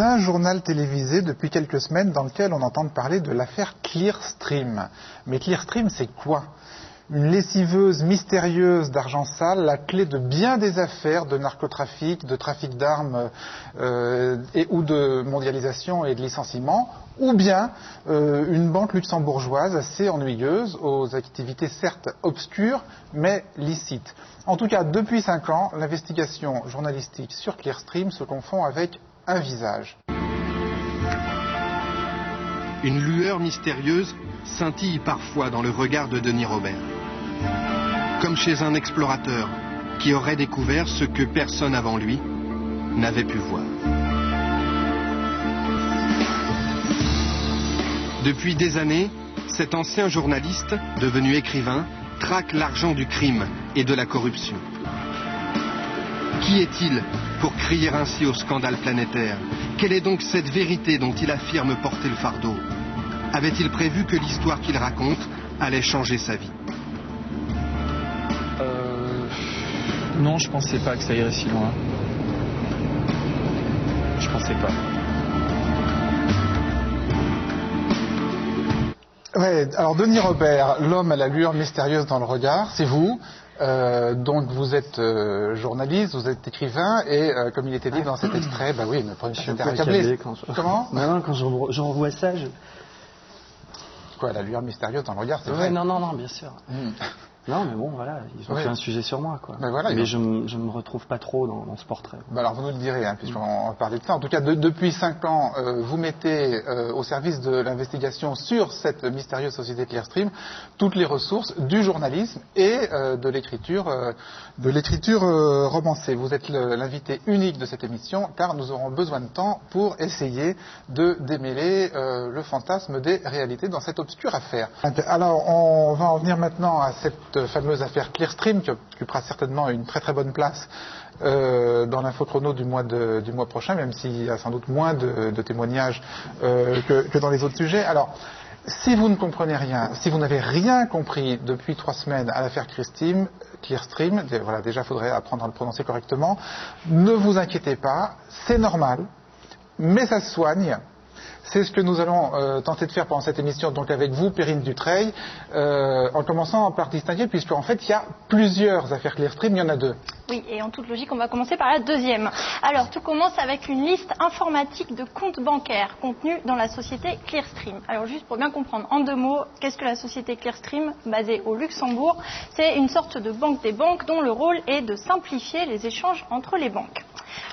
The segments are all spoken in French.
un journal télévisé depuis quelques semaines dans lequel on entend parler de l'affaire Clearstream. Mais Clearstream, c'est quoi? Une lessiveuse mystérieuse d'argent sale, la clé de bien des affaires de narcotrafic, de trafic d'armes ou de mondialisation et de licenciement, ou bien une banque luxembourgeoise assez ennuyeuse, aux activités certes obscures, mais licites. En tout cas, depuis 5 ans, l'investigation journalistique sur Clearstream se confond avec un visage. Une lueur mystérieuse scintille parfois dans le regard de Denis Robert. Comme chez un explorateur qui aurait découvert ce que personne avant lui n'avait pu voir. Depuis des années, cet ancien journaliste, devenu écrivain, traque l'argent du crime et de la corruption. Qui est-il pour crier ainsi au scandale planétaire? Quelle est donc cette vérité dont il affirme porter le fardeau? Avait-il prévu que l'histoire qu'il raconte allait changer sa vie? Non, je pensais pas que ça irait si loin. Je pensais pas. Ouais, alors Denis Robert, l'homme à la lueur mystérieuse dans le regard, c'est vous. Donc vous êtes journaliste, vous êtes écrivain et comme il était dit dans cet extrait, bah oui, je suis un peu accablé quand je... Comment? Non, quand je revois ça, Quoi, la lueur mystérieuse dans le regard, c'est vrai? Non, bien sûr. Non, mais bon, voilà, ils ont fait un sujet sur moi, quoi. Ben voilà, mais je me retrouve pas trop dans ce portrait. Ben alors vous nous le direz, hein, puisqu'on va parler de ça. En tout cas, depuis 5 ans, vous mettez au service de l'investigation sur cette mystérieuse société Clearstream toutes les ressources du journalisme et de l'écriture romancée. Vous êtes l'invité unique de cette émission, car nous aurons besoin de temps pour essayer de démêler le fantasme des réalités dans cette obscure affaire. Alors, on va en venir maintenant à cette fameuse affaire Clearstream qui occupera certainement une très très bonne place dans l'infochrono du mois prochain, même s'il y a sans doute moins de témoignages que dans les autres sujets. Alors, si vous ne comprenez rien, si vous n'avez rien compris depuis 3 semaines à l'affaire Clearstream, voilà, déjà il faudrait apprendre à le prononcer correctement, ne vous inquiétez pas, c'est normal, mais ça se soigne. C'est ce que nous allons tenter de faire pendant cette émission, donc avec vous, Perrine Dutreil, en commençant par distinguer, puisqu'en fait, il y a plusieurs affaires Clearstream, il y en a 2. Oui, et en toute logique, on va commencer par la deuxième. Alors, tout commence avec une liste informatique de comptes bancaires contenus dans la société Clearstream. Alors, juste pour bien comprendre, en 2 mots, qu'est-ce que la société Clearstream, basée au Luxembourg? C'est une sorte de banque des banques dont le rôle est de simplifier les échanges entre les banques.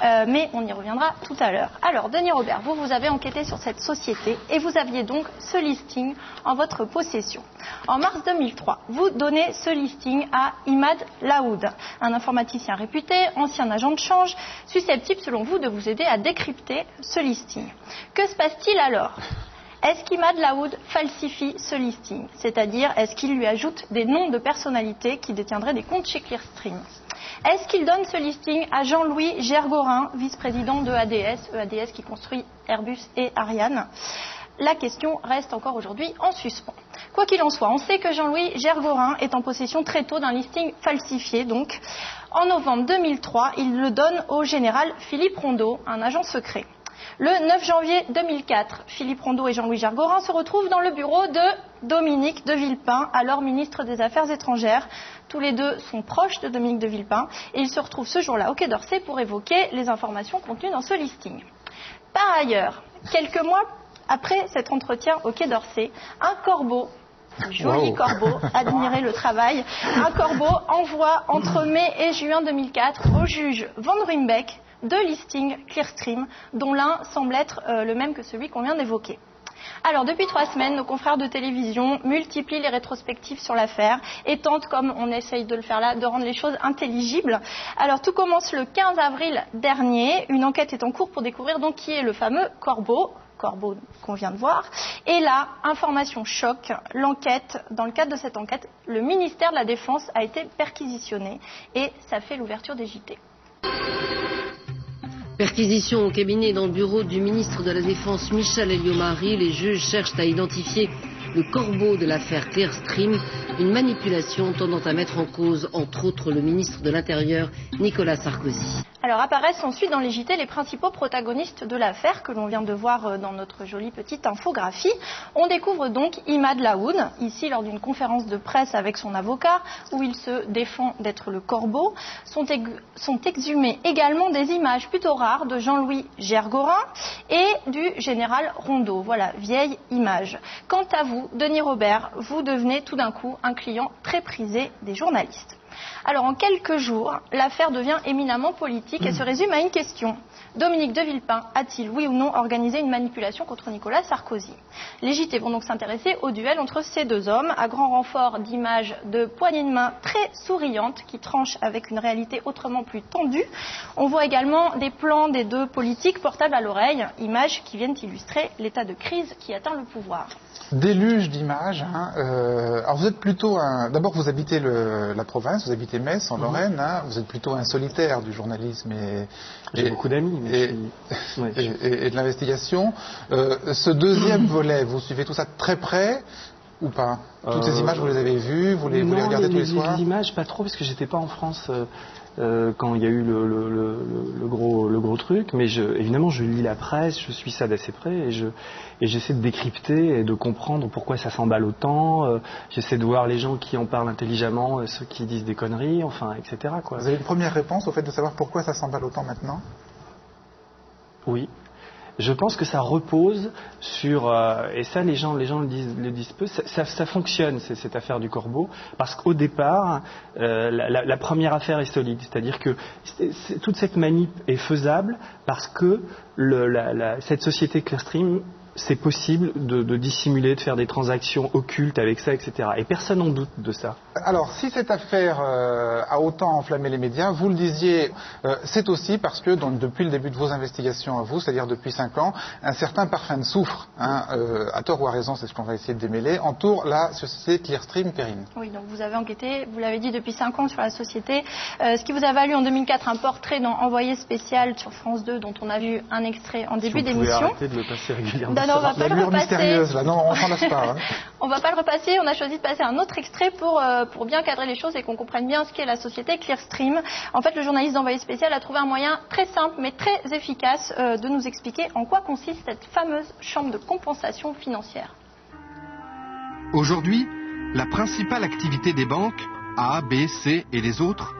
Mais on y reviendra tout à l'heure. Alors, Denis Robert, vous avez enquêté sur cette société et vous aviez donc ce listing en votre possession. En mars 2003, vous donnez ce listing à Imad Laoud, un informaticien réputé, ancien agent de change, susceptible selon vous de vous aider à décrypter ce listing. Que se passe-t-il alors ? Est-ce qu'Imad Laoud falsifie ce listing? C'est-à-dire, est-ce qu'il lui ajoute des noms de personnalités qui détiendraient des comptes chez Clearstream? Est-ce qu'il donne ce listing à Jean-Louis Gergorin, vice-président de EADS qui construit Airbus et Ariane? La question reste encore aujourd'hui en suspens. Quoi qu'il en soit, on sait que Jean-Louis Gergorin est en possession très tôt d'un listing falsifié. Donc, en novembre 2003, il le donne au général Philippe Rondeau, un agent secret. Le 9 janvier 2004, Philippe Rondeau et Jean-Louis Gergorin se retrouvent dans le bureau de Dominique de Villepin, alors ministre des Affaires étrangères. Tous les deux sont proches de Dominique de Villepin et ils se retrouvent ce jour-là au Quai d'Orsay pour évoquer les informations contenues dans ce listing. Par ailleurs, quelques mois après cet entretien au Quai d'Orsay, un corbeau, un joli corbeau, admirez le travail, un corbeau envoie entre mai et juin 2004 au juge Van Ruymbeck 2 listings Clearstream, dont l'un semble être le même que celui qu'on vient d'évoquer. Alors, depuis 3 semaines, nos confrères de télévision multiplient les rétrospectives sur l'affaire et tentent, comme on essaye de le faire là, de rendre les choses intelligibles. Alors, tout commence le 15 avril dernier. Une enquête est en cours pour découvrir donc qui est le fameux corbeau qu'on vient de voir. Et là, information choc, dans le cadre de cette enquête, le ministère de la Défense a été perquisitionné et ça fait l'ouverture des JT. Perquisition au cabinet dans le bureau du ministre de la Défense Michel Elliot-Marie. Les juges cherchent à identifier le corbeau de l'affaire Clearstream, une manipulation tendant à mettre en cause, entre autres, le ministre de l'Intérieur, Nicolas Sarkozy. Alors apparaissent ensuite dans les JT les principaux protagonistes de l'affaire que l'on vient de voir dans notre jolie petite infographie. On découvre donc Imad Laoune, ici lors d'une conférence de presse avec son avocat, où il se défend d'être le corbeau. Sont exhumées également des images plutôt rares de Jean-Louis Gergorin et du général Rondeau. Voilà, vieille image. Quant à vous, Denis Robert, vous devenez tout d'un coup un client très prisé des journalistes. Alors en quelques jours, l'affaire devient éminemment politique et se résume à une question. Dominique de Villepin a-t-il, oui ou non, organisé une manipulation contre Nicolas Sarkozy? Les JT vont donc s'intéresser au duel entre ces deux hommes, à grand renfort d'images de poignées de main très souriantes qui tranchent avec une réalité autrement plus tendue. On voit également des plans des deux politiques portables à l'oreille, images qui viennent illustrer l'état de crise qui atteint le pouvoir. Déluge d'images. Alors vous êtes plutôt d'abord vous habitez la province, vous habitez Metz en Lorraine. Vous êtes plutôt un solitaire du journalisme j'ai beaucoup d'amis. Et de l'investigation. Ce deuxième volet, vous suivez tout ça de très près ou pas? Toutes ces images, vous les avez vues, vous les regardez tous les soirs? Les images, pas trop, parce que j'étais pas en France quand il y a eu le gros truc. Mais évidemment, je lis la presse, je suis ça d'assez près, et j'essaie de décrypter et de comprendre pourquoi ça s'emballe autant. J'essaie de voir les gens qui en parlent intelligemment, ceux qui disent des conneries, enfin, etc. quoi. Vous avez une première réponse au fait de savoir pourquoi ça s'emballe autant maintenant? Oui. Je pense que ça repose sur, et ça les gens le disent peu, ça fonctionne cette affaire du corbeau, parce qu'au départ, la première affaire est solide, c'est-à-dire que toute cette manip est faisable parce que cette société Clearstream, c'est possible de dissimuler, de faire des transactions occultes avec ça, etc. Et personne n'en doute de ça. Alors, si cette affaire a autant enflammé les médias, vous le disiez, c'est aussi parce que depuis le début de vos investigations à vous, c'est-à-dire depuis 5 ans, un certain parfum de soufre, à tort ou à raison, c'est ce qu'on va essayer de démêler, entoure la société Clearstream Perrine. Oui, donc vous avez enquêté, vous l'avez dit, depuis 5 ans sur la société, ce qui vous a valu en 2004 un portrait dans Envoyé spécial sur France 2, dont on a vu un extrait en début d'émission. Vous pouvez arrêter de le passer régulièrement. Non, on va pas le repasser. Mystérieuse, là. Non, on s'en lasse pas. On va pas le repasser. On a choisi de passer un autre extrait pour bien cadrer les choses et qu'on comprenne bien ce qu'est la société Clearstream. En fait, le journaliste d'Envoyé spécial a trouvé un moyen très simple mais très efficace de nous expliquer en quoi consiste cette fameuse chambre de compensation financière. Aujourd'hui, la principale activité des banques, A, B, C et les autres,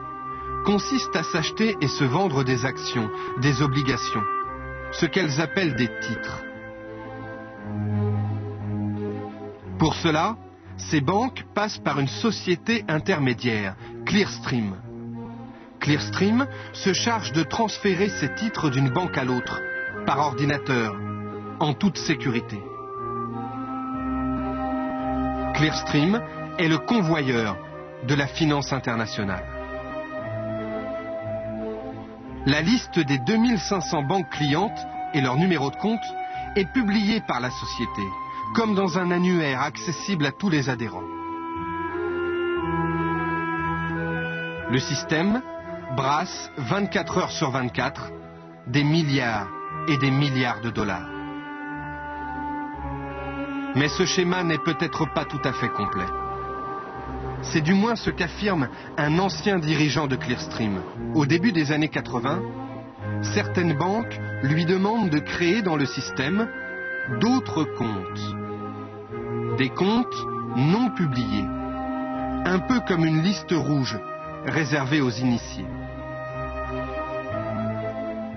consiste à s'acheter et se vendre des actions, des obligations, ce qu'elles appellent des titres. Pour cela, ces banques passent par une société intermédiaire, Clearstream. Clearstream se charge de transférer ces titres d'une banque à l'autre, par ordinateur, en toute sécurité. Clearstream est le convoyeur de la finance internationale. La liste des 2500 banques clientes et leur numéro de compte est publiée par la société, comme dans un annuaire accessible à tous les adhérents. Le système brasse 24 heures sur 24 des milliards et des milliards de dollars. Mais ce schéma n'est peut-être pas tout à fait complet. C'est du moins ce qu'affirme un ancien dirigeant de Clearstream. Au début des années 80, certaines banques lui demandent de créer dans le système d'autres comptes. Des comptes non publiés, un peu comme une liste rouge réservée aux initiés.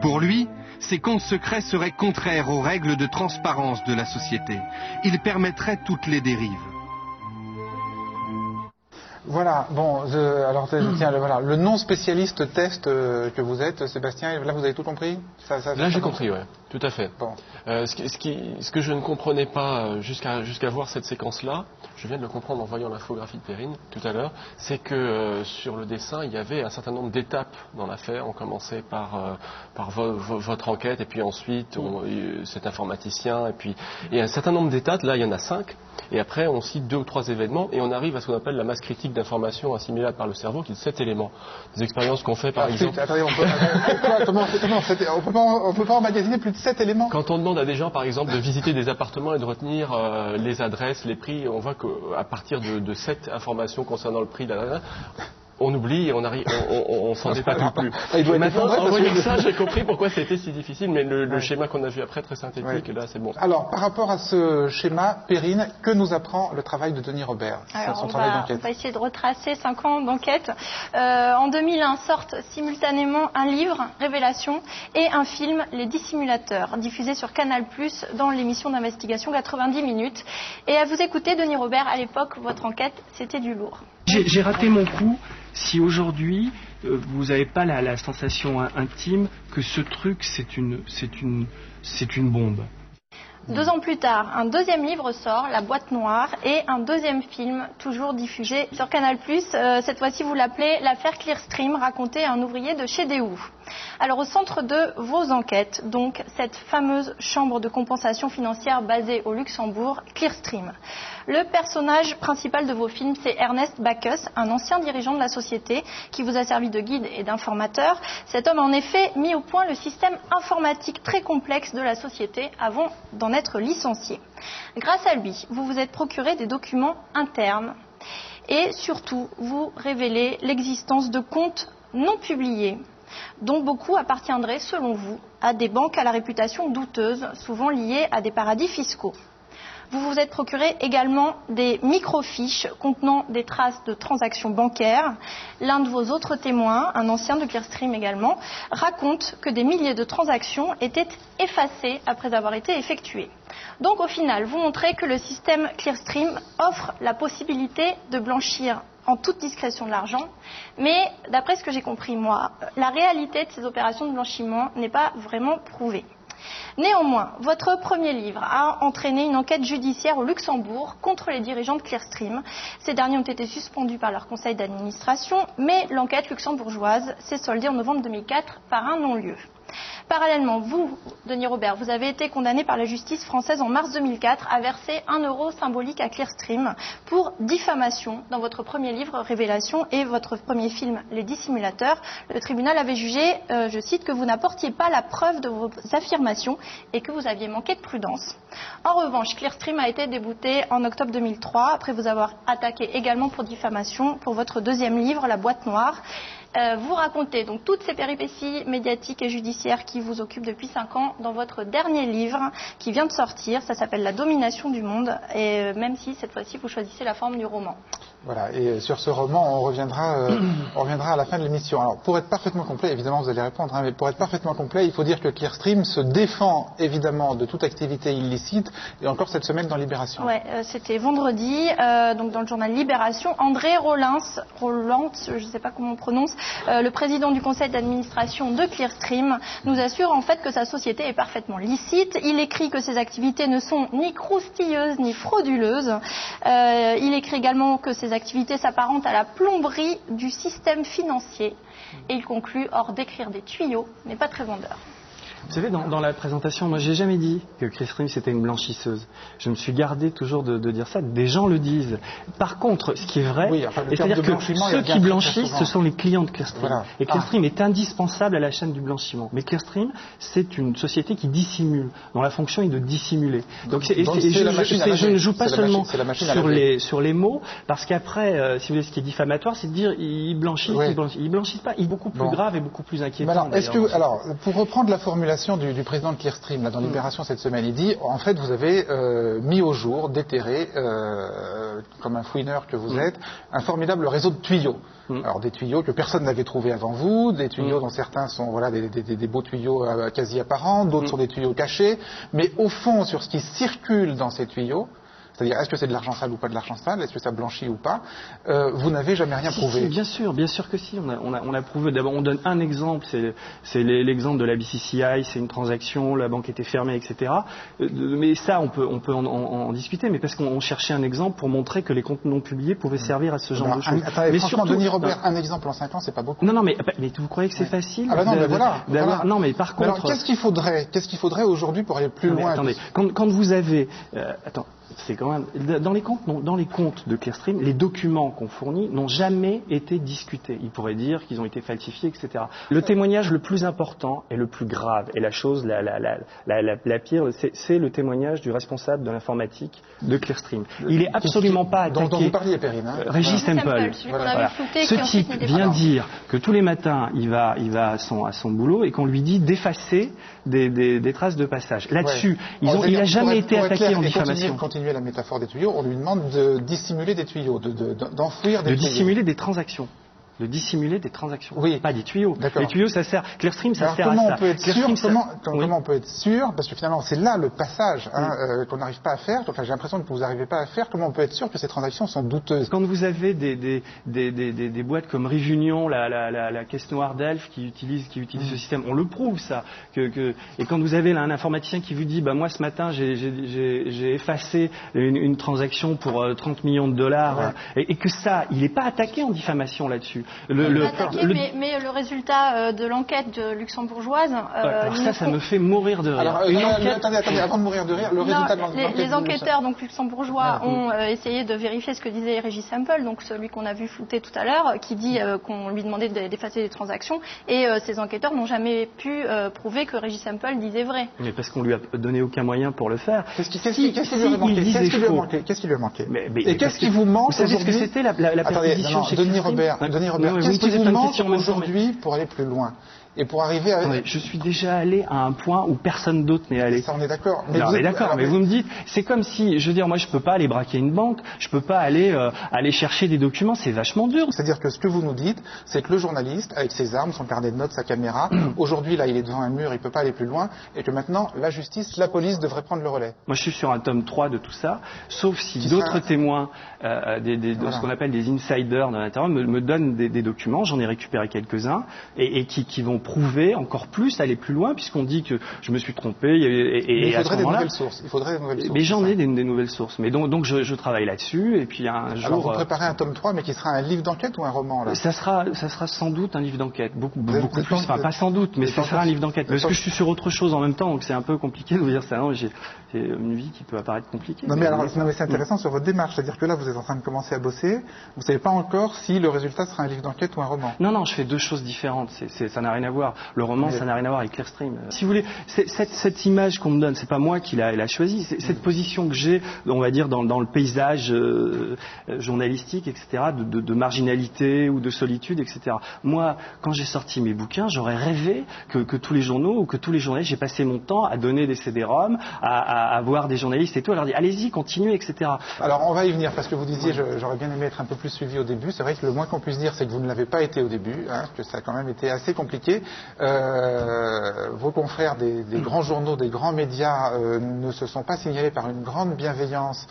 Pour lui, ces comptes secrets seraient contraires aux règles de transparence de la société. Ils permettraient toutes les dérives. Voilà, bon, alors tiens, voilà, le non spécialiste test que vous êtes, Sébastien, là vous avez tout compris? Là j'ai compris, ouais, tout à fait. Bon. Ce que je ne comprenais pas jusqu'à voir cette séquence-là, je viens de le comprendre en voyant l'infographie de Perrine tout à l'heure, c'est que sur le dessin, il y avait un certain nombre d'étapes dans l'affaire. On commençait par votre enquête, et puis ensuite cet informaticien, et puis il y a un certain nombre d'étapes, là il y en a 5, et après on cite 2 ou 3 événements, et on arrive à ce qu'on appelle la masse critique d'informations assimilables par le cerveau, qui est 7 éléments. Des expériences qu'on fait par exemple... Attendez, on peut pas emmagasiner plus de 7 éléments. Quand on demande à des gens, par exemple, de visiter des appartements et de retenir les adresses, les prix, on voit qu'à partir de 7 informations concernant le prix, on oublie et on s'en dépatouille plus. Il doit maintenant, en voyant ça, j'ai compris pourquoi c'était si difficile, mais le schéma qu'on a vu après, très synthétique, là, c'est bon. Alors, par rapport à ce schéma, Perrine, que nous apprend le travail de Denis Robert, son travail d'enquête? On va essayer de retracer 5 ans d'enquête. En 2001, sortent simultanément un livre, Révélation, et un film, Les Dissimulateurs, diffusé sur Canal+, dans l'émission d'investigation 90 minutes. Et à vous écouter, Denis Robert, à l'époque, votre enquête, c'était du lourd. J'ai raté mon coup si aujourd'hui vous n'avez pas la sensation intime que ce truc c'est une bombe. 2 ans plus tard, un deuxième livre sort, La Boîte Noire, et un deuxième film, toujours diffusé sur Canal+. Cette fois-ci, vous l'appelez L'affaire Clearstream, racontée à un ouvrier de chez Daewoo. Alors, au centre de vos enquêtes, donc, cette fameuse chambre de compensation financière basée au Luxembourg, Clearstream. Le personnage principal de vos films, c'est Ernest Bacchus, un ancien dirigeant de la société qui vous a servi de guide et d'informateur. Cet homme a en effet mis au point le système informatique très complexe de la société avant d'en être licencié. Grâce à lui, vous vous êtes procuré des documents internes et surtout, vous révélez l'existence de comptes non publiés dont beaucoup appartiendraient, selon vous, à des banques à la réputation douteuse, souvent liées à des paradis fiscaux. Vous vous êtes procuré également des microfiches contenant des traces de transactions bancaires. L'un de vos autres témoins, un ancien de Clearstream également, raconte que des milliers de transactions étaient effacées après avoir été effectuées. Donc au final, vous montrez que le système Clearstream offre la possibilité de blanchir en toute discrétion de l'argent, mais d'après ce que j'ai compris moi, la réalité de ces opérations de blanchiment n'est pas vraiment prouvée. Néanmoins, votre premier livre a entraîné une enquête judiciaire au Luxembourg contre les dirigeants de Clearstream. Ces derniers ont été suspendus par leur conseil d'administration, mais l'enquête luxembourgeoise s'est soldée en novembre 2004 par un non-lieu. Parallèlement, vous, Denis Robert, vous avez été condamné par la justice française en mars 2004 à verser 1 euro symbolique à Clearstream pour diffamation dans votre premier livre, Révélation, et votre premier film, Les Dissimulateurs. Le tribunal avait jugé, je cite, que vous n'apportiez pas la preuve de vos affirmations et que vous aviez manqué de prudence. En revanche, Clearstream a été débouté en octobre 2003, après vous avoir attaqué également pour diffamation pour votre deuxième livre, La Boîte Noire. Vous racontez donc toutes ces péripéties médiatiques et judiciaires qui vous occupent depuis 5 ans dans votre dernier livre qui vient de sortir. Ça s'appelle La domination du monde, et même si cette fois-ci vous choisissez la forme du roman. Voilà, et sur ce roman, on reviendra à la fin de l'émission. Alors, pour être parfaitement complet, évidemment, vous allez répondre, mais pour être parfaitement complet, il faut dire que Clearstream se défend évidemment de toute activité illicite, et encore cette semaine dans Libération. Ouais, c'était vendredi, donc dans le journal Libération, André Rollins, je ne sais pas comment on prononce, le président du conseil d'administration de Clearstream, nous assure en fait que sa société est parfaitement licite. Il écrit que ses activités ne sont ni croustilleuses ni frauduleuses. Il écrit également que ses activités s'apparentent à la plomberie du système financier. Et il conclut, or d'écrire des tuyaux n'est pas très vendeur. Vous savez, dans la présentation, moi, j'ai jamais dit que Clearstream c'était une blanchisseuse. Je me suis gardé toujours de dire ça. Des gens le disent. Par contre, ce qui est vrai, c'est-à-dire que ceux qui blanchissent, ce sont les clients de Clearstream. Voilà. Et Clearstream est indispensable à la chaîne du blanchiment. Mais Clearstream, c'est une société qui dissimule, dont la fonction est de dissimuler. Donc, je ne joue pas seulement sur les mots, parce qu'après, si vous voulez, ce qui est diffamatoire, c'est de dire ils blanchissent, ils blanchissent pas. Il est beaucoup plus grave et beaucoup plus inquiétant. Alors, pour reprendre la formulation du président de Clearstream là, dans Libération cette semaine, il dit en fait vous avez mis au jour, déterré, comme un fouineur que vous êtes, un formidable réseau de tuyaux. Alors des tuyaux que personne n'avait trouvé avant vous, des tuyaux dont certains sont des beaux tuyaux quasi apparents, d'autres sont des tuyaux cachés, mais au fond sur ce qui circule dans ces tuyaux, c'est-à-dire est-ce que c'est de l'argent sale ou pas de l'argent sale, est-ce que ça blanchit ou pas, vous n'avez jamais rien prouvé. Si, bien sûr que si, on a prouvé. D'abord on donne un exemple, c'est l'exemple de la BCCI, c'est une transaction, la banque était fermée, etc. Mais ça on peut en discuter, mais parce qu'on cherchait un exemple pour montrer que les comptes non publiés pouvaient servir à ce genre de choses. Mais franchement, Denis Robert, un exemple en 5 ans, c'est pas beaucoup. Non, mais vous croyez que c'est facile? Ah bah non, mais voilà. Non, mais par contre... Alors qu'est-ce qu'il faudrait aujourd'hui pour aller plus loin? Attendez, quand vous avez... C'est quand même dans les comptes de Clearstream, les documents qu'on fournit n'ont jamais été discutés. Ils pourraient dire qu'ils ont été falsifiés, etc. Le témoignage le plus important et le plus grave, et la chose la pire, c'est le témoignage du responsable de l'informatique de Clearstream. Il est absolument pas attaqué. Dont vous parliez, Perrine. Régis Semple. Voilà. Ce type vient dire que tous les matins, il va à son boulot et qu'on lui dit d'effacer des traces de passage. Là-dessus, il n'a jamais été attaqué en diffamation. Continuer la métaphore des tuyaux, on lui demande de dissimuler des tuyaux, d'enfouir des tuyaux. De dissimuler des transactions. De dissimuler des transactions, oui. Pas des tuyaux. D'accord. Les tuyaux, ça sert. Clearstream, ça sert à ça. Comment on peut être sûr, parce que finalement c'est là le passage qu'on n'arrive pas à faire. Enfin, j'ai l'impression que vous n'arrivez pas à faire. Comment on peut être sûr que ces transactions sont douteuses? Quand vous avez des boîtes comme Rivunion, la caisse noire d'Elf qui utilise ce système, on le prouve ça. Et quand vous avez un informaticien qui vous dit, moi ce matin j'ai effacé une transaction pour 30 millions de dollars, et que ça, il n'est pas attaqué en diffamation là-dessus. Mais le résultat de l'enquête luxembourgeoise... alors ça me fait mourir de rire. Alors, attendez, avant de mourir de rire, le résultat de l'enquête... Les enquêteurs donc luxembourgeois ont essayé de vérifier ce que disait Régis Semple, donc celui qu'on a vu flouter tout à l'heure, qui dit qu'on lui demandait d'effacer les transactions, et ces enquêteurs n'ont jamais pu prouver que Régis Semple disait vrai. Mais parce qu'on lui a donné aucun moyen pour le faire. Qu'est-ce qui lui a manqué? Et qu'est-ce qui vous manque aujourd'hui? Vous savez ce que c'était la perquisition chez Denis Robert, qu'est-ce qui vous manque aujourd'hui pour aller plus loin et pour arriver à... Je suis déjà allé à un point où personne d'autre n'est allé. Ça, on est d'accord. Mais vous me dites, c'est comme si, je veux dire, moi je peux pas aller braquer une banque, je peux pas aller chercher des documents, c'est vachement dur. C'est-à-dire que ce que vous nous dites, c'est que le journaliste, avec ses armes, son carnet de notes, sa caméra, aujourd'hui là il est devant un mur, il peut pas aller plus loin, et que maintenant la justice, la police devrait prendre le relais. Moi je suis sur un tome 3 de tout ça, sauf si d'autres témoins, ce qu'on appelle des insiders dans l'intérieur, me donnent des documents, j'en ai récupéré quelques-uns, et qui vont prouver encore plus, aller plus loin, puisqu'on dit que je me suis trompé. Mais il faudrait des nouvelles sources. Mais j'en ai des nouvelles sources. Mais donc je travaille là-dessus, et puis un jour... Alors vous préparez un tome 3, mais qui sera un livre d'enquête ou un roman là? Ça sera sans doute un livre d'enquête, beaucoup plus, enfin pas sans doute, mais ça sera un livre d'enquête. Parce que je suis sur autre chose en même temps, donc c'est un peu compliqué de vous dire ça. Non, j'ai une vie qui peut apparaître compliquée. Non mais c'est intéressant sur votre démarche, c'est-à-dire que là vous êtes en train de commencer à bosser, vous ne savez pas encore si le résultat sera un livre d'enquête ou un roman. Non, je fais deux choses différentes, ça n'a rien à voir. Le roman, ça n'a rien à voir avec Clearstream. Si vous voulez, cette image qu'on me donne, c'est pas moi qui l'a choisie, c'est cette position que j'ai, on va dire, dans le paysage journalistique, etc., de marginalité ou de solitude, etc. Moi, quand j'ai sorti mes bouquins, j'aurais rêvé que tous les journaux ou que tous les journalistes, j'ai passé mon temps à donner des CD-ROM, à voir des journalistes et tout, à leur dire allez-y, continuez, etc. Alors on va y venir, parce que vous disiez, j'aurais bien aimé être un peu plus suivi au début. C'est vrai que le moins qu'on puisse dire, c'est que vous ne l'avez pas été au début, que ça a quand même été assez compliqué. Vos confrères des grands journaux, des grands médias ne se sont pas signalés par une grande bienveillance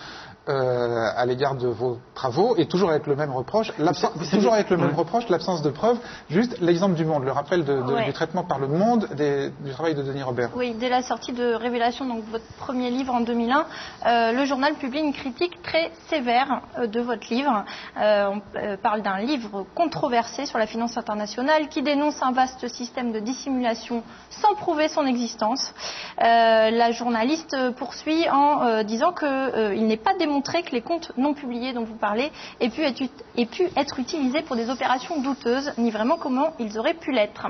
à l'égard de vos travaux, et toujours avec le même reproche, l'absence de preuves. Juste l'exemple du Monde, le rappel du traitement par le Monde du travail de Denis Robert. Oui, dès la sortie de Révélation, donc votre premier livre en 2001, le journal publie une critique très sévère de votre livre. On parle d'un livre controversé sur la finance internationale qui dénonce un vaste système de dissimulation sans prouver son existence. La journaliste poursuit en disant qu'il n'est pas démontré que les comptes non publiés dont vous parlez aient pu être utilisés pour des opérations douteuses, ni vraiment comment ils auraient pu l'être.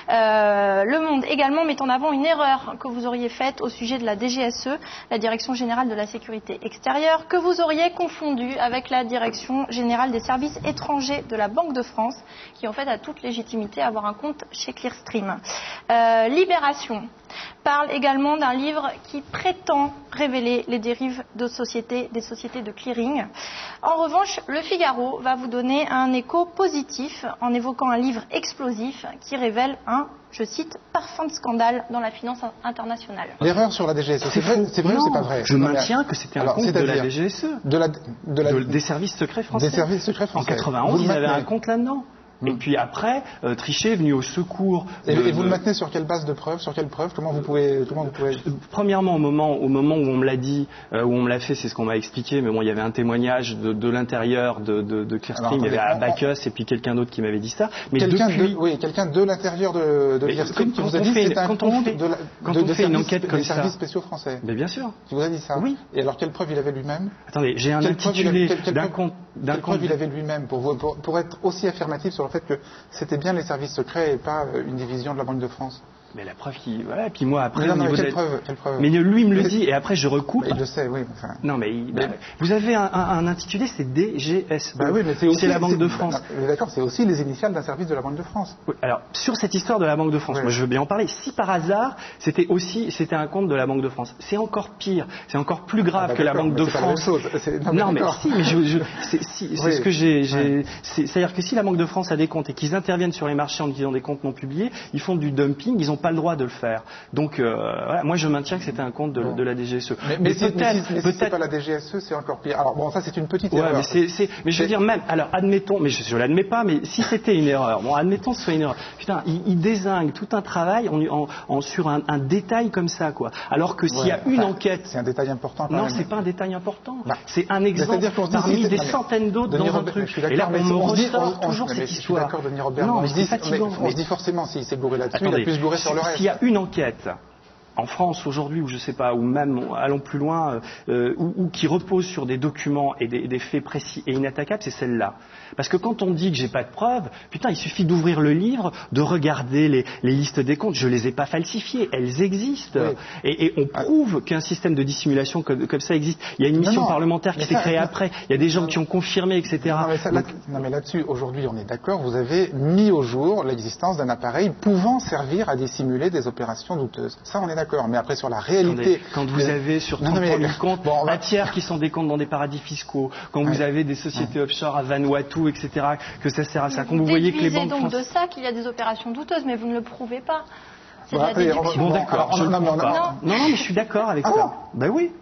Le Monde également met en avant une erreur que vous auriez faite au sujet de la DGSE, la Direction Générale de la Sécurité Extérieure, que vous auriez confondue avec la Direction Générale des Services Étrangers de la Banque de France, qui en fait a toute légitimité à avoir un compte chez Clearstream. Libération parle également d'un livre qui prétend révéler les dérives des sociétés de clearing. En revanche, Le Figaro va vous donner un écho positif en évoquant un livre explosif qui révèle un, je cite, parfum de scandale dans la finance internationale. L'erreur sur la DGSE, c'est vrai ou c'est pas vrai? Je maintiens que c'était un compte de la DGSE, des services secrets français. Des services secrets français. En 91, ils avaient un compte là-dedans. Et puis après, Trichet est venu au secours. Et vous le maintenez sur quelle base de preuve? Sur quelle preuve? Comment vous pouvez... Premièrement, au moment où on me l'a dit, où on me l'a fait, c'est ce qu'on m'a expliqué, mais bon, il y avait un témoignage de l'intérieur de Clearstream, il y avait Abacus et puis quelqu'un d'autre qui m'avait dit ça. Mais quelqu'un de l'intérieur de Clearstream qui vous a dit que c'était un compte des services spéciaux français. Mais bien sûr. Qui vous a dit ça? Oui. Et alors quelle preuve il avait lui-même? Attendez, j'ai un intitulé d'un compte... Quelle preuve il avait lui-même pour être aussi affirmatif sur le fait que c'était bien les services secrets et pas une division de la Banque de France? Mais la preuve qui... Voilà, et puis moi après... Mais non, mais quelle preuve? Mais lui me le dit, et après je recoupe... Il le sait, oui. Enfin... Non, mais... vous avez un intitulé, c'est DGSE. Oui, mais c'est la Banque de France. D'accord, c'est aussi les initiales d'un service de la Banque de France. Oui, alors, sur cette histoire de la Banque de France, moi je veux bien en parler. Si par hasard, c'était un compte de la Banque de France, c'est encore pire, c'est encore plus grave que la Banque de France. Non, mais c'est ce que j'ai... C'est-à-dire que si la Banque de France a des comptes et qu'ils interviennent sur les marchés en utilisant des comptes non publiés, ils font du dumping, ils ont pas le droit de le faire. Donc, voilà, moi je maintiens que c'était un compte de la DGSE. Mais peut-être c'est pas la DGSE, c'est encore pire. Alors bon, ça c'est une petite erreur. Mais je veux dire même, alors admettons, mais je l'admets pas, mais si c'était une erreur, bon, admettons que ce soit une erreur. Putain, il dézingue tout un travail sur un détail comme ça, quoi. Alors que s'il y a une enquête, c'est un détail important. Non, c'est pas un détail important. C'est un exemple parmi des centaines d'autres dans un truc. Et là, on me ressort toujours cette histoire. Je suis d'accord, Denis Robert. Non, mais c'est fatigant. On se dit forcément, s'il s'est gouré là-dessus, il a pu se gourer sur le reste. S'il y a une enquête en France aujourd'hui, ou je sais pas, ou même allons plus loin, ou qui repose sur des documents et des faits précis et inattaquables, c'est celle-là. Parce que quand on dit que j'ai pas de preuves, putain, il suffit d'ouvrir le livre, de regarder les listes des comptes. Je les ai pas falsifiées, elles existent. Oui. Et on prouve qu'un système de dissimulation comme ça existe. Il y a une mission parlementaire qui s'est créée après. Il y a des gens qui ont confirmé, etc. Non mais là-dessus, aujourd'hui, on est d'accord. Vous avez mis au jour l'existence d'un appareil pouvant servir à dissimuler des opérations douteuses. Ça, on est d'accord. Mais après, sur la réalité... Quand vous avez sur 33 000 comptes, un tiers qui sont des comptes dans des paradis fiscaux, quand vous avez des sociétés offshore à Vanuatu, etc., que ça sert à ça. Quand vous voyez que les banques... donc de ça qu'il y a des opérations douteuses, mais vous ne le prouvez pas. C'est bon, d'accord. Non, mais je suis d'accord avec ça. Ben oui.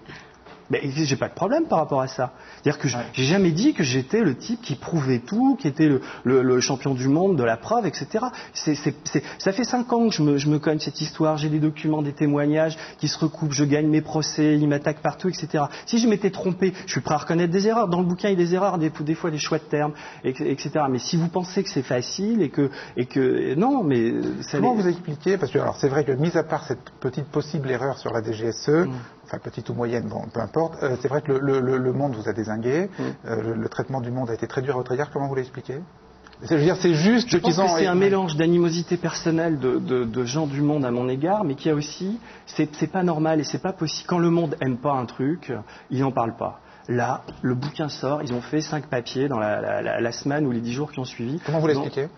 Mais j'ai pas de problème par rapport à ça. C'est-à-dire que j'ai jamais dit que j'étais le type qui prouvait tout, qui était le champion du monde de la preuve, etc. Ça fait 5 ans que je me cogne cette histoire. J'ai des documents, des témoignages qui se recoupent. Je gagne mes procès, ils m'attaquent partout, etc. Si je m'étais trompé, je suis prêt à reconnaître des erreurs. Dans le bouquin, il y a des erreurs, des fois des choix de termes, etc. Mais si vous pensez que c'est facile et que non, mais ça comment vous expliquez? Parce que alors c'est vrai que mis à part cette petite possible erreur sur la DGSE. Enfin, petite ou moyenne, bon, peu importe. C'est vrai que le monde vous a dézingué. Le traitement du monde a été très dur à votre égard. Comment vous l'expliquez? Je veux dire, c'est juste je pense que c'est un mélange d'animosité personnelle de gens du monde à mon égard, mais qui a aussi, c'est pas normal et c'est pas possible. Quand le monde aime pas un truc, il n'en parle pas. Là, le bouquin sort, ils ont fait 5 papiers dans la semaine ou les 10 jours qui ont suivi. Comment vous l'expliquez?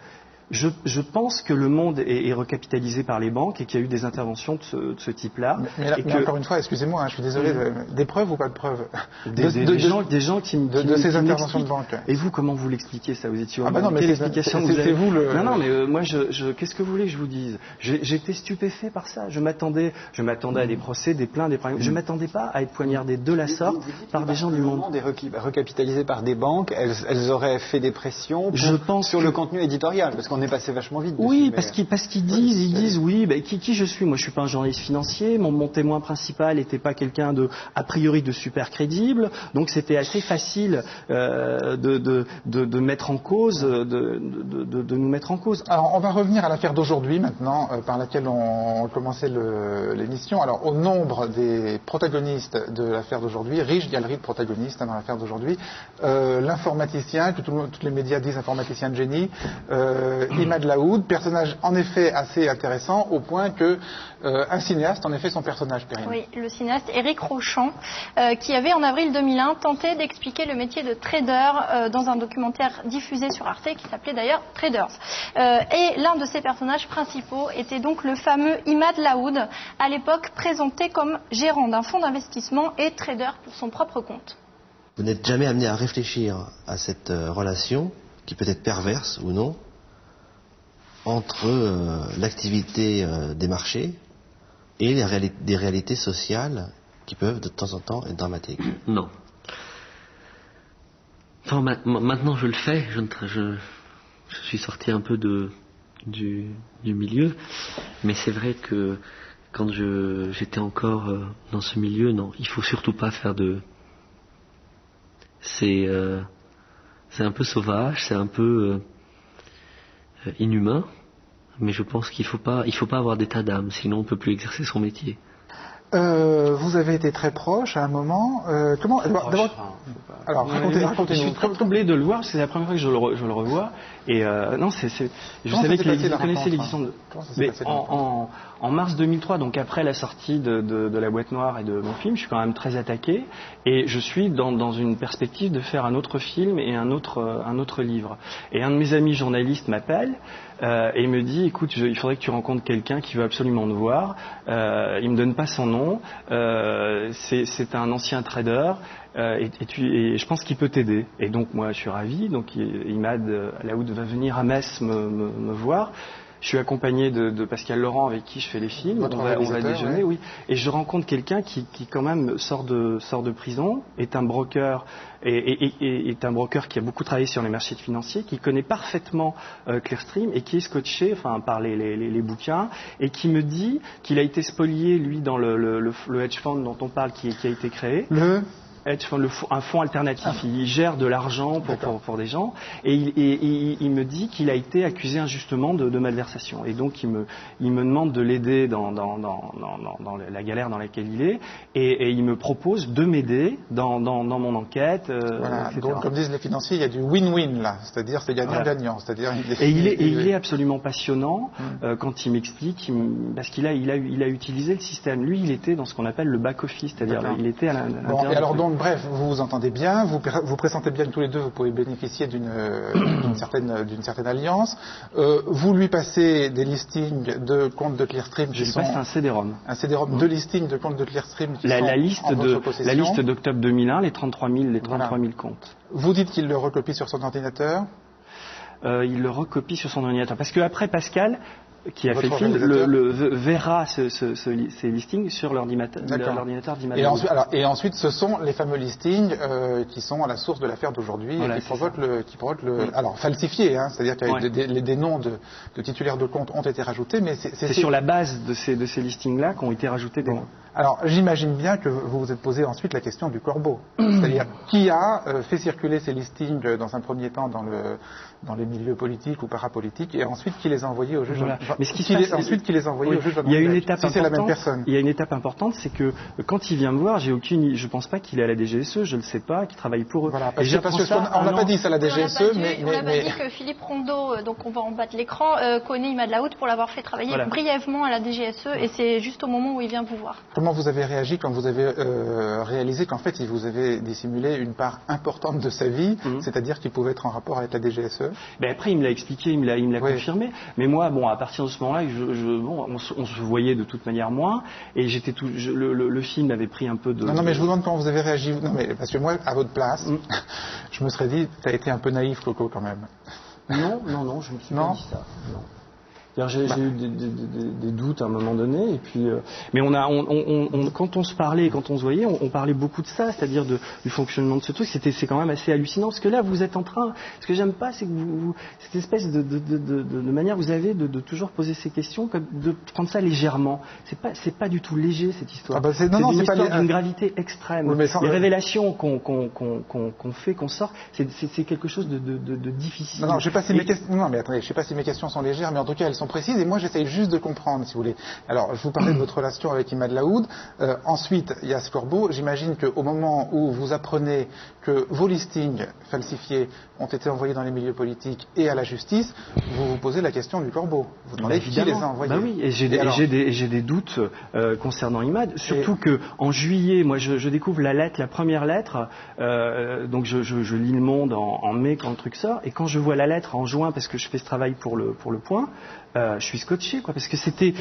Je pense que le monde est recapitalisé par les banques et qu'il y a eu des interventions de ce type-là. Mais encore une fois, excusez-moi, je suis désolé, des preuves ou pas de preuves? Des gens qui de ces interventions de banque. Et vous, comment vous l'expliquez ça? Vous étiez non, mais c'est vous le... Non, mais moi, qu'est-ce que vous voulez que je vous dise? J'étais stupéfait par ça. Je m'attendais à des procès, des plaintes, Je ne m'attendais pas à être poignardé de la sorte par des gens du monde. Le monde est recapitalisé par des banques. Elles auraient fait des pressions sur le contenu éditorial, parce qu'on est passé vachement vite dessus, oui, parce qu'ils disent oui, qui je suis? Moi, je suis pas un journaliste financier. Mon témoin principal n'était pas quelqu'un a priori de super crédible. Donc, c'était assez facile de mettre en cause, de nous mettre en cause. Alors, on va revenir à l'affaire d'aujourd'hui maintenant, par laquelle on commençait l'émission. Alors, au nombre des protagonistes de l'affaire d'aujourd'hui, riche galerie de protagonistes dans l'affaire d'aujourd'hui, l'informaticien, que tous les médias disent informaticien de génie, Imad Laoud, personnage en effet assez intéressant au point que un cinéaste en effet son personnage, Perrine. Oui, le cinéaste Éric Rochant, qui avait en avril 2001 tenté d'expliquer le métier de trader dans un documentaire diffusé sur Arte qui s'appelait d'ailleurs Traders. Et l'un de ses personnages principaux était donc le fameux Imad Laoud, à l'époque présenté comme gérant d'un fonds d'investissement et trader pour son propre compte. Vous n'êtes jamais amené à réfléchir à cette relation, qui peut être perverse ou non, entre l'activité des marchés et des réalités sociales qui peuvent de temps en temps être dramatiques. Non. Maintenant je le fais, je suis sorti un peu du milieu, mais c'est vrai que quand j'étais encore dans ce milieu, non, il faut surtout pas faire c'est un peu sauvage, c'est un peu inhumain, mais je pense qu'il faut pas avoir d'état d'âme, sinon on peut plus exercer son métier. Vous avez été très proche à un moment. Comment alors racontez-nous. Je suis très troublé de le voir parce que c'est la première fois que je le revois. Et non, je savais que vous connaissez l'édition de. Mais en mars 2003, donc après la sortie de La Boîte Noire et de mon film, je suis quand même très attaqué et je suis dans une perspective de faire un autre film et un autre livre. Et un de mes amis journalistes m'appelle et me dit, écoute, il faudrait que tu rencontres quelqu'un qui veut absolument te voir. Il me donne pas son nom. C'est un ancien trader. Et je pense qu'il peut t'aider. Et donc moi je suis ravi. Donc Imad Laoud va venir à Metz me voir. Je suis accompagné de Pascal Laurent avec qui je fais les films. On va déjeuner, oui. Et je rencontre quelqu'un qui quand même sort de prison, est un broker et est un broker qui a beaucoup travaillé sur les marchés financiers, qui connaît parfaitement Clearstream et qui est scotché, par les bouquins, et qui me dit qu'il a été spolié lui dans le hedge fund dont on parle, qui a été créé. Un fonds alternatif. Il gère de l'argent pour des gens et il me dit qu'il a été accusé injustement de malversation. Et donc il me demande de l'aider dans la galère dans laquelle il est et il me propose de m'aider dans mon enquête. Voilà. Donc comme disent les financiers, il y a du win-win là, c'est-à-dire c'est gagnant-gagnant. Il est absolument passionnant quand il m'explique, parce qu'il a utilisé le système. Lui, il était dans ce qu'on appelle le back-office, c'est-à-dire il était à l'intérieur. Donc, bref, vous vous entendez bien, vous pressentez bien que tous les deux, vous pouvez bénéficier d'une certaine alliance. Vous lui passez des listings de comptes de Clearstream. Je lui passe un CD-ROM. Un CD-ROM de listings de comptes de Clearstream qui sont la liste en votre possession. La liste d'octobre 2001, les 33 000 comptes. Vous dites qu'il le recopie sur son ordinateur. Il le recopie sur son ordinateur. Parce qu'après, Pascal, qui a fait le film, verra ces listings sur l'ordinateur d'Imad. Et ensuite, ce sont les fameux listings qui sont à la source de l'affaire d'aujourd'hui, et qui provoquent alors falsifiés, c'est-à-dire que des noms de titulaires de comptes ont été rajoutés, mais c'est sur la base de ces listings-là qu'ont été rajoutés des noms. Alors, j'imagine bien que vous vous êtes posé ensuite la question du corbeau, c'est-à-dire qui a fait circuler ces listings dans un premier temps dans les milieux politiques ou parapolitiques, et ensuite qui les a envoyés au juge. Voilà. Mais ce qui se passe, ensuite qui les a envoyés au juge. Il y a une étape importante. C'est la même personne. Il y a une étape importante, c'est que quand il vient me voir, je pense pas qu'il est à la DGSE, je le sais pas, qu'il travaille pour eux. Voilà, parce on n'a pas dit ça à la DGSE, on n'a pas dit que Philippe Rondeau, donc on va en battre l'écran, connaît Imad Laoud pour l'avoir fait travailler brièvement à la DGSE, et c'est juste au moment où il vient vous voir. Comment vous avez réagi quand vous avez réalisé qu'en fait il vous avait dissimulé une part importante de sa vie, c'est-à-dire qu'il pouvait être en rapport avec la DGSE? Après il me l'a expliqué, il me l'a confirmé, mais moi à partir de ce moment-là, on se voyait de toute manière moins, et le film avait pris un peu de... Non, mais je vous demande comment vous avez réagi. Non, mais parce que moi, à votre place, je me serais dit, t'as été un peu naïf, Coco, quand même. Non, je me suis pas dit ça. Non. J'ai eu des doutes à un moment donné, et puis, mais quand on se parlait, quand on se voyait, on parlait beaucoup de ça, c'est-à-dire du fonctionnement de ce truc. C'est quand même assez hallucinant, parce que là, vous êtes en train. Ce que j'aime pas, c'est que cette espèce de manière vous avez de toujours poser ces questions, de prendre ça légèrement. C'est pas du tout léger cette histoire. C'est une histoire d'une gravité extrême. Oui, les révélations qu'on fait, qu'on sort, c'est quelque chose de difficile. Non, je sais pas si mes questions. Non, mais attendez, je sais pas si mes questions sont légères, mais en tout cas, elles sont précises, et moi j'essaye juste de comprendre, si vous voulez. Alors, je vous parlais de votre relation avec Imad Laoud. Ensuite, il y a ce corbeau. J'imagine qu'au moment où vous apprenez que vos listings falsifiés ont été envoyés dans les milieux politiques et à la justice, vous vous posez la question du corbeau. Vous demandez qui les a envoyés. Oui, et j'ai des doutes concernant Imad, surtout que en juillet, moi je découvre la première lettre, donc je lis Le Monde en mai quand le truc sort, et quand je vois la lettre en juin, parce que je fais ce travail pour le Point, je suis scotché, quoi, parce que c'était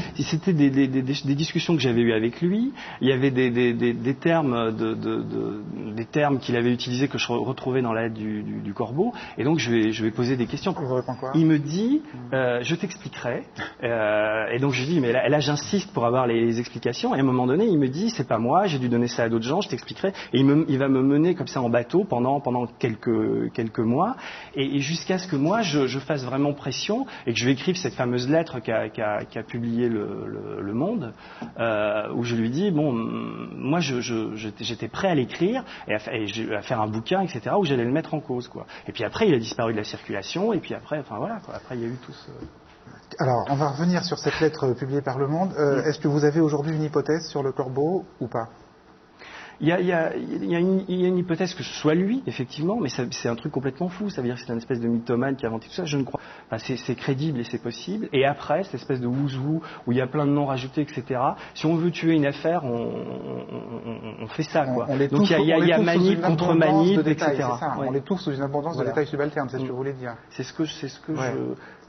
des discussions que j'avais eues avec lui. Il y avait des termes des termes qu'il avait utilisés que je retrouvais dans la lettre du Corbeau, et donc je vais poser des questions. Vous répondez quoi? Il me dit, je t'expliquerai, et donc je dis, mais là j'insiste pour avoir les explications. Et à un moment donné, il me dit, c'est pas moi, j'ai dû donner ça à d'autres gens, je t'expliquerai. Et il va me mener comme ça en bateau pendant quelques mois, et jusqu'à ce que moi je fasse vraiment pression et que je lui écrive cette fameuse lettre qu'a publié le Monde, où je lui dis, bon, moi j'étais prêt à l'écrire et à faire un bouquin, etc., où j'allais le mettre en cause, quoi. Et puis après il a disparu de la circulation, et puis après, enfin voilà, quoi. Après il y a eu tout ce... Alors, on va revenir sur cette lettre publiée par Le Monde. Est-ce que vous avez aujourd'hui une hypothèse sur le Corbeau ou pas? Il y a une hypothèse que ce soit lui, effectivement, mais c'est un truc complètement fou. Ça veut dire que c'est une espèce de mythomane qui a inventé tout ça. Je ne crois pas. Enfin, c'est crédible et c'est possible. Et après, cette espèce de wouzou où il y a plein de noms rajoutés, etc. Si on veut tuer une affaire, on fait ça, quoi. Donc il y a manip contre manip, etc. Ouais. On les trouve sous une abondance de détails subalternes, c'est ce que vous voulez dire.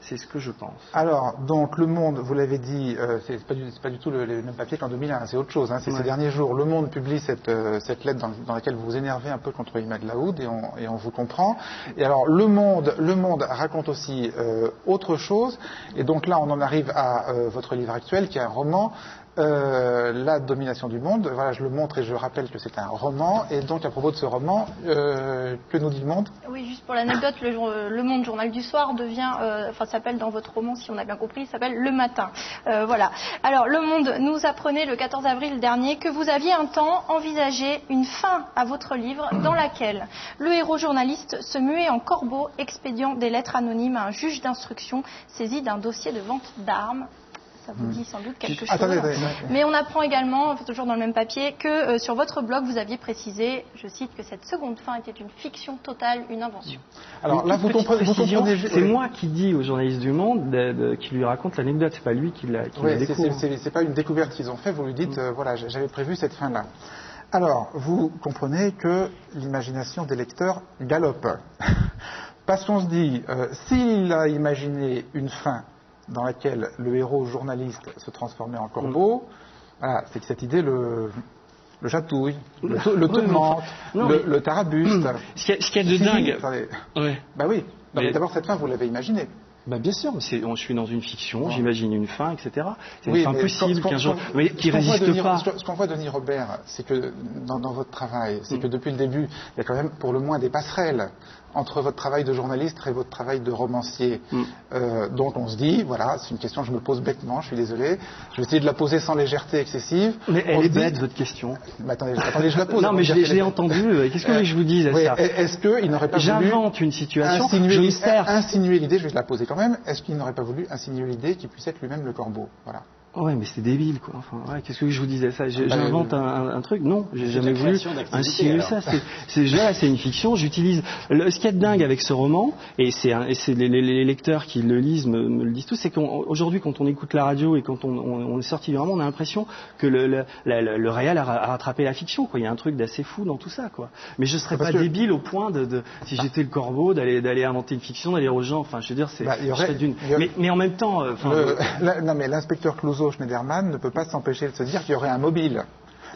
C'est ce que je pense. Alors, donc, Le Monde, vous l'avez dit, c'est pas du tout le même papier qu'en 2001, c'est autre chose. Hein. C'est ces derniers jours, Le Monde publie cette lettre dans laquelle vous vous énervez un peu contre Imad Laoud, et on vous comprend. Et alors, Le Monde raconte aussi autre chose. Et donc là, on en arrive à votre livre actuel, qui est un roman. La domination du monde, voilà, je le montre et je rappelle que c'est un roman. Et donc à propos de ce roman, que nous dit Le Monde? Oui, juste pour l'anecdote, le Monde, journal du soir, s'appelle dans votre roman, si on a bien compris, s'appelle Le Matin. Voilà. Alors Le Monde nous apprenait le 14 avril dernier que vous aviez un temps envisagé une fin à votre livre dans laquelle le héros journaliste se muait en corbeau, expédiant des lettres anonymes à un juge d'instruction saisi d'un dossier de vente d'armes. Ça vous dit sans doute quelque chose. Attendez. Mais on apprend également, toujours dans le même papier, que sur votre blog, vous aviez précisé, je cite, que cette seconde fin était une fiction totale, une invention. Alors là, vous comprenez. C'est moi qui dis au journaliste du Monde qui lui raconte l'anecdote, c'est pas lui qui la découvre. C'est pas une découverte qu'ils ont fait, vous lui dites, voilà, j'avais prévu cette fin-là. Alors, vous comprenez que l'imagination des lecteurs galope. Parce qu'on se dit, s'il a imaginé une fin dans laquelle le héros journaliste se transformait en corbeau, voilà, c'est que cette idée le chatouille, le tourmente, le tarabuste. Ce qu'il y a de dingue. Ouais. Bah oui. Non, mais d'abord, cette fin, vous l'avez imaginée. Bah bien sûr, je suis dans une fiction, j'imagine une fin, etc. C'est une fin possible qu'un jour, mais qui résiste pas. Ce qu'on voit, Denis Robert, c'est que dans votre travail, c'est que depuis le début, il y a quand même pour le moins des passerelles entre votre travail de journaliste et votre travail de romancier. Donc on se dit, voilà, c'est une question que je me pose bêtement, je suis désolé, je vais essayer de la poser sans légèreté excessive. Mais elle est bête, votre question. Mais attendez, je la pose. Non, mais je l'ai entendu. Qu'est-ce que je vous dis à ça? Est-ce qu'il n'aurait pas voulu... J'invente une situation, insinuer l'idée, je vais la poser quand même, est-ce qu'il n'aurait pas voulu insinuer l'idée qu'il puisse être lui-même le corbeau? Voilà. Ouais, mais c'est débile, quoi. Enfin, ouais, qu'est-ce que je vous disais ça? J'invente un truc? Non, j'ai jamais voulu insinuer ça. C'est une fiction. J'utilise. Ce qu'il y a de dingue avec ce roman, et c'est les lecteurs qui le lisent me le disent tous, c'est qu'aujourd'hui, quand on écoute la radio et quand on est sorti du roman, on a l'impression que le réel a rattrapé la fiction, quoi. Il y a un truc d'assez fou dans tout ça, quoi. Mais je serais pas débile au point si j'étais le corbeau, d'aller inventer une fiction, d'aller aux gens. Enfin, je veux dire, mais en même temps, non, mais l'inspecteur Clouseau Schneiderman ne peut pas s'empêcher de se dire qu'il y aurait un mobile.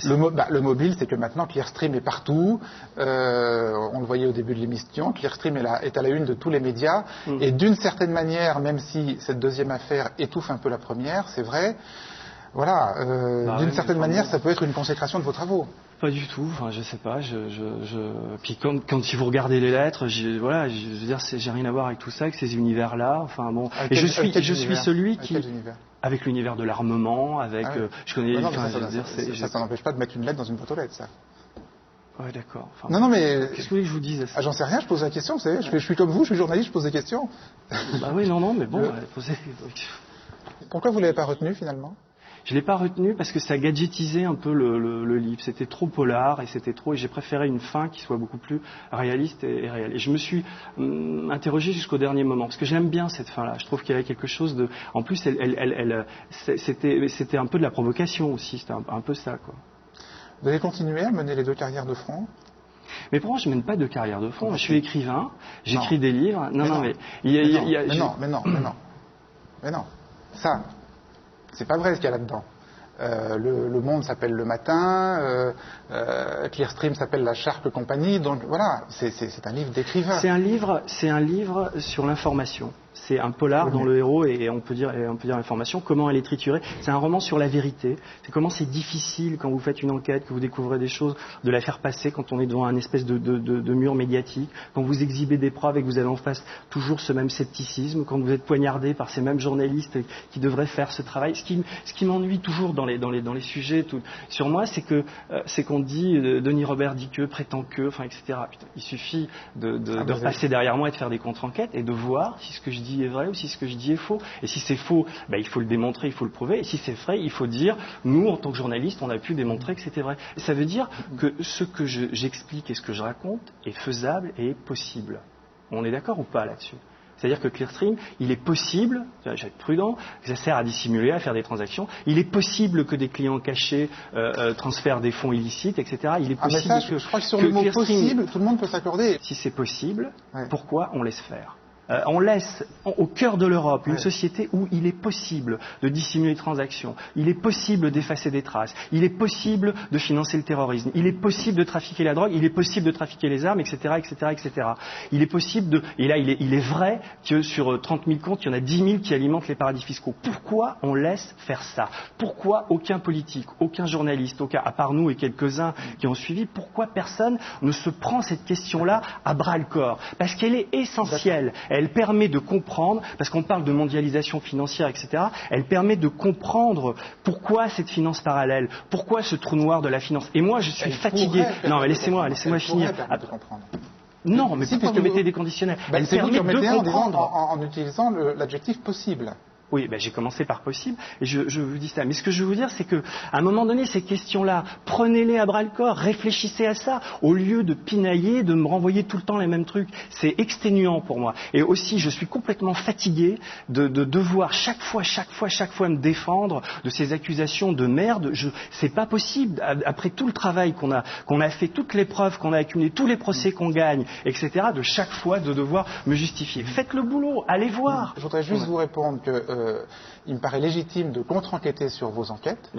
Le mobile, c'est que maintenant Clearstream est partout. On le voyait au début de l'émission. Clearstream est à la une de tous les médias. Et d'une certaine manière, même si cette deuxième affaire étouffe un peu la première, c'est vrai. Voilà. D'une certaine manière, ça peut être une consécration de vos travaux. Pas du tout. Enfin, je sais pas. Puis si vous regardez les lettres, je veux dire, j'ai rien à voir avec tout ça, avec ces univers-là. Enfin bon. Et je suis celui qui. Avec l'univers de l'armement, je connais. Ça n'empêche pas de mettre une lettre dans une boîte aux lettres, ça. Ouais, d'accord. Enfin, non, mais... Qu'est-ce que vous voulez que je vous dise? J'en sais rien, je pose la question, vous savez. Je suis comme vous, je suis journaliste, je pose des questions. Bah oui, non, mais bon, posez... Pourquoi vous ne l'avez pas retenu, finalement? Je l'ai pas retenu parce que ça gadgetisait un peu le livre. C'était trop polar et j'ai préféré une fin qui soit beaucoup plus réaliste et réelle. Et je me suis interrogé jusqu'au dernier moment parce que j'aime bien cette fin-là. Je trouve qu'il y avait quelque chose de. En plus, c'était un peu de la provocation aussi. C'était un peu ça, quoi. Vous allez continuer à mener les deux carrières de front? Mais pourquoi je mène pas de carrière de front? Je suis écrivain, j'écris des livres. Non, mais non. Ça, c'est pas vrai ce qu'il y a là-dedans. Le Monde s'appelle Le Matin, Clearstream s'appelle La Sharp Company, donc voilà, c'est un livre d'écrivain. C'est un livre sur l'information. C'est un polar dont le héros, et on peut dire l'information, comment elle est triturée. C'est un roman sur la vérité. C'est comment c'est difficile quand vous faites une enquête, que vous découvrez des choses, de la faire passer quand on est devant un espèce de mur médiatique, quand vous exhibez des preuves et que vous avez en face toujours ce même scepticisme, quand vous êtes poignardé par ces mêmes journalistes qui devraient faire ce travail. Ce qui m'ennuie toujours dans les sujets sur moi, c'est qu'on dit Denis Robert dit que, prétend que, enfin, etc. Putain, il suffit de repasser derrière moi et de faire des contre-enquêtes et de voir si ce que je dis est vrai ou si ce que je dis est faux. Et si c'est faux, il faut le démontrer, il faut le prouver. Et si c'est vrai, il faut dire, nous, en tant que journalistes, on a pu démontrer que c'était vrai. Et ça veut dire que ce que j'explique et ce que je raconte est faisable et est possible. On est d'accord ou pas là-dessus? C'est-à-dire que Clearstream, il est possible, je vais être prudent, que ça sert à dissimuler, à faire des transactions. Il est possible que des clients cachés transfèrent des fonds illicites, etc. Il est possible je crois que sur le mot possible, tout le monde peut s'accorder. Si c'est possible, pourquoi on laisse faire? On laisse au cœur de l'Europe une société où il est possible de dissimuler les transactions, il est possible d'effacer des traces, il est possible de financer le terrorisme, il est possible de trafiquer la drogue, il est possible de trafiquer les armes, etc., etc., etc. Il est possible et là, il est vrai que sur 30 000 comptes, il y en a 10 000 qui alimentent les paradis fiscaux. Pourquoi on laisse faire ça? Pourquoi aucun politique, aucun journaliste, à part nous et quelques-uns qui ont suivi, pourquoi personne ne se prend cette question-là à bras-le-corps? Parce qu'elle est essentielle. Elle permet de comprendre, parce qu'on parle de mondialisation financière, etc., elle permet de comprendre pourquoi cette finance parallèle, pourquoi ce trou noir de la finance. Et moi, je suis fatigué. Non, mais laissez-moi finir. Non, mais pourquoi vous mettez des conditionnels? Elle permet de comprendre. En utilisant l'adjectif possible. Oui, j'ai commencé par possible, et je vous dis ça. Mais ce que je veux vous dire, c'est que, à un moment donné, ces questions-là, prenez-les à bras-le-corps, réfléchissez à ça, au lieu de pinailler, de me renvoyer tout le temps les mêmes trucs. C'est exténuant pour moi. Et aussi, je suis complètement fatigué de devoir chaque fois me défendre de ces accusations de merde. C'est pas possible. Après tout le travail qu'on a fait, toutes les preuves qu'on a accumulées, tous les procès qu'on gagne, etc., de chaque fois de devoir me justifier. Faites le boulot, allez voir. Je voudrais juste vous répondre que il me paraît légitime de contre-enquêter sur vos enquêtes,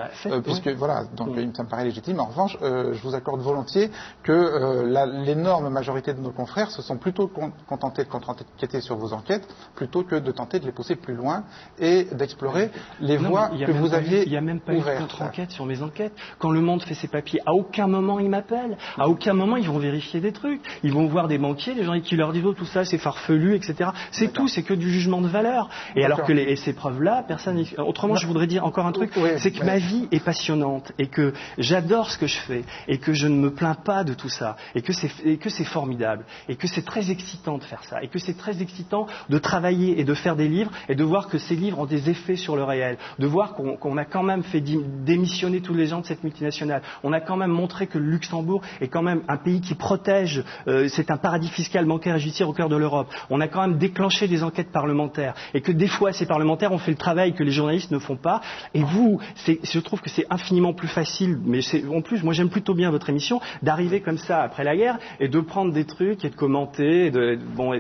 puisque voilà, donc ça me paraît légitime. En revanche, je vous accorde volontiers que l'énorme majorité de nos confrères se sont plutôt contentés de contre-enquêter sur vos enquêtes, plutôt que de tenter de les pousser plus loin et d'explorer les voies que vous aviez ouvertes. Il n'y a même pas eu de contre-enquête sur mes enquêtes. Quand Le Monde fait ses papiers, à aucun moment ils m'appellent, à aucun moment ils vont vérifier des trucs. Ils vont voir des banquiers, des gens qui leur disent tout ça c'est farfelu, etc. C'est tout, c'est que du jugement de valeur. Et alors que ces preuves-là, personne. Autrement, je voudrais dire encore un truc, c'est que ma vie est passionnante et que j'adore ce que je fais et que je ne me plains pas de tout ça et que c'est formidable et que c'est très excitant de faire ça et que c'est très excitant de travailler et de faire des livres et de voir que ces livres ont des effets sur le réel, de voir qu'on a quand même fait démissionner tous les gens de cette multinationale. On a quand même montré que le Luxembourg est quand même un pays qui protège. C'est un paradis fiscal, bancaire et judiciaire au cœur de l'Europe. On a quand même déclenché des enquêtes parlementaires et que des fois ces parlementaires ont fait le travail que les journalistes ne font pas. Et vous, je trouve que c'est infiniment plus facile, mais en plus, moi j'aime plutôt bien votre émission, d'arriver comme ça après la guerre et de prendre des trucs et de commenter. Non,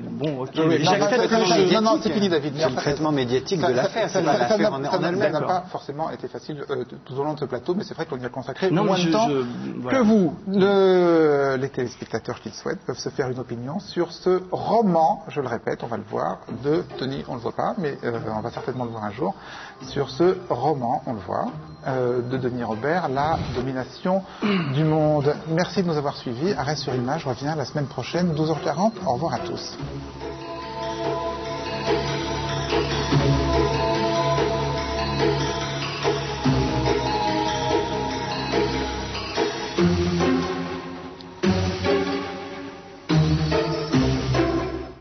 c'est fini, David. C'est le traitement médiatique de l'affaire. Ça n'a pas forcément été facile tout au long de ce plateau, mais c'est vrai qu'on y a consacré moins de temps que vous. Les téléspectateurs qui le souhaitent peuvent se faire une opinion sur ce roman, je le répète, on va le voir, de Denis, on ne le voit pas, mais on va certainement le voir un jour, sur ce roman, on le voit, de Denis Robert, La domination du monde. Merci de nous avoir suivis. Arrêt sur image revient la semaine prochaine, 12h40. Au revoir à tous.